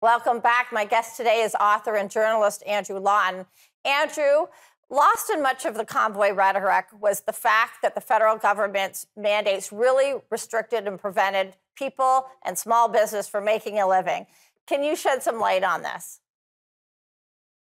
Welcome back. My guest today is author and journalist Andrew Lawton. Andrew, lost in much of the convoy rhetoric was the fact that the federal government's mandates really restricted and prevented people and small business from making a living. Can you shed some light on this?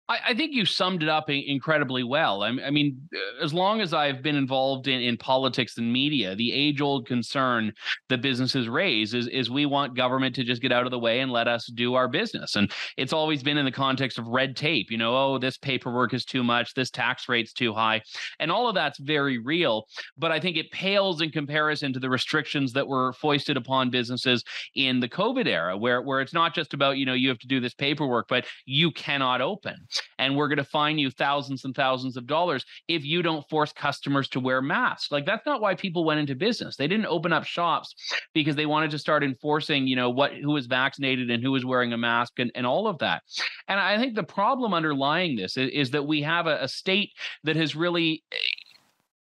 I think you summed it up incredibly well. I mean, as long as I've been involved in politics and media, the age-old concern that businesses raise is we want government to just get out of the way and let us do our business. And it's always been in the context of red tape. You know, oh, this paperwork is too much, this tax rate's too high, and all of that's very real. But I think it pales in comparison to the restrictions that were foisted upon businesses in the COVID era, where it's not just about, you have to do this paperwork, but you cannot open. And we're going to fine you thousands and thousands of dollars if you don't force customers to wear masks. Like, that's not why people went into business. They didn't open up shops because they wanted to start enforcing, who was vaccinated and who was wearing a mask and all of that. And I think the problem underlying this is that we have a state that has really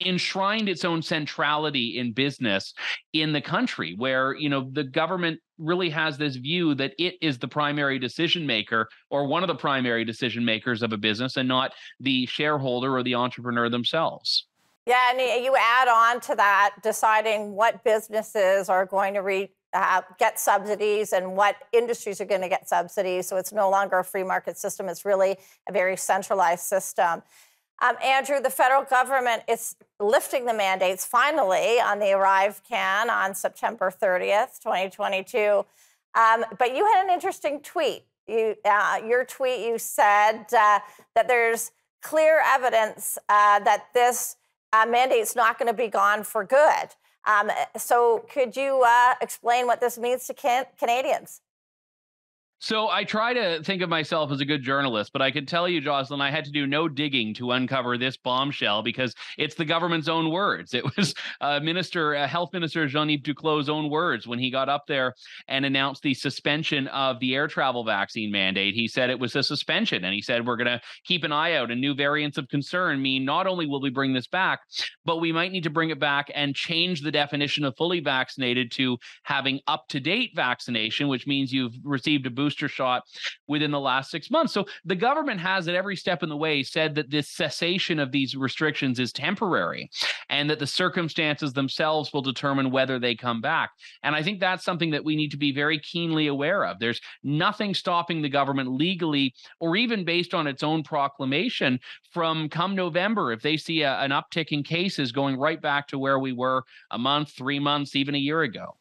enshrined its own centrality in business in the country, where the government really has this view that it is the primary decision maker or one of the primary decision makers of a business, and not the shareholder or the entrepreneur themselves. Yeah, and you add on to that, deciding what businesses are going to get subsidies and what industries are going to get subsidies. So it's no longer a free market system. It's really a very centralized system. Andrew, the federal government is lifting the mandates finally on the Arrive can on September 30th, 2022. But you had an interesting tweet. Your tweet, you said that there's clear evidence that this mandate's not going to be gone for good. So could you explain what this means to Canadians? So I try to think of myself as a good journalist, but I can tell you, Jocelyn, I had to do no digging to uncover this bombshell because it's the government's own words. It was Health Minister Jean-Yves Duclos' own words when he got up there and announced the suspension of the air travel vaccine mandate. He said it was a suspension, and he said we're going to keep an eye out, and new variants of concern mean not only will we bring this back, but we might need to bring it back and change the definition of fully vaccinated to having up-to-date vaccination, which means you've received a booster shot within the last 6 months. So the government has, at every step in the way, said that this cessation of these restrictions is temporary and that the circumstances themselves will determine whether they come back. And I think that's something that we need to be very keenly aware of. There's nothing stopping the government legally or even based on its own proclamation from come November, if they see an uptick in cases, going right back to where we were a month, 3 months, even a year ago.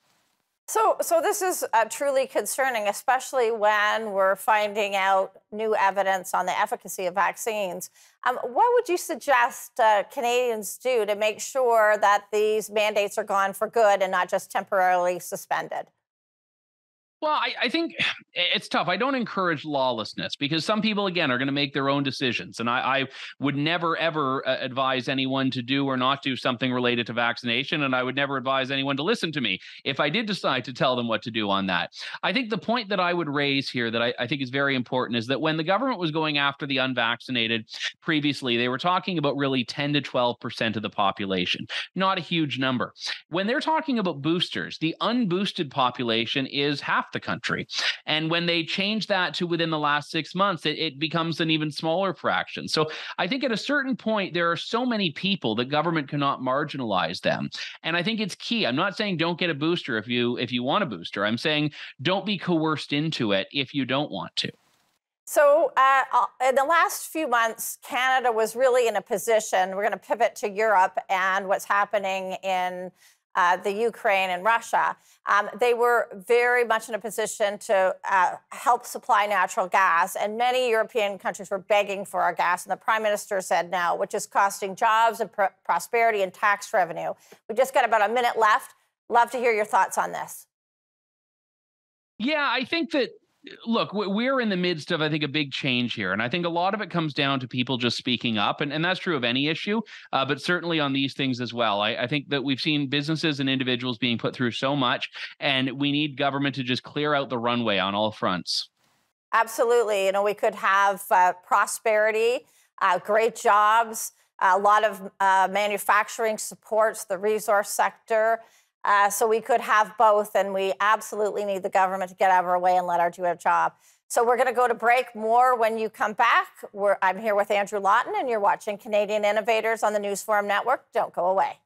So this is truly concerning, especially when we're finding out new evidence on the efficacy of vaccines. What would you suggest Canadians do to make sure that these mandates are gone for good and not just temporarily suspended? Well, I think it's tough. I don't encourage lawlessness because some people, again, are going to make their own decisions. And I would never, ever advise anyone to do or not do something related to vaccination. And I would never advise anyone to listen to me if I did decide to tell them what to do on that. I think the point that I would raise here that I think is very important is that when the government was going after the unvaccinated previously, they were talking about really 10 to 12% of the population, not a huge number. When they're talking about boosters, the unboosted population is half the country. And when they change that to within the last 6 months, it becomes an even smaller fraction. So I think at a certain point, there are so many people that government cannot marginalize them. And I think it's key. I'm not saying don't get a booster if you want a booster. I'm saying don't be coerced into it if you don't want to. So in the last few months, Canada was really in a position, we're going to pivot to Europe and what's happening in the Ukraine and Russia. They were very much in a position to help supply natural gas, and many European countries were begging for our gas, and the Prime Minister said no, which is costing jobs and prosperity and tax revenue. We just got about a minute left. Love to hear your thoughts on this. Yeah, I think that look, we're in the midst of, I think, a big change here. And I think a lot of it comes down to people just speaking up. And that's true of any issue, but certainly on these things as well. I think that we've seen businesses and individuals being put through so much, and we need government to just clear out the runway on all fronts. Absolutely. We could have prosperity, great jobs, a lot of manufacturing supports the resource sector. So we could have both, and we absolutely need the government to get out of our way and let our do our job. So we're going to go to break. More when you come back. I'm here with Andrew Lawton, and you're watching Canadian Innovators on the News Forum Network. Don't go away.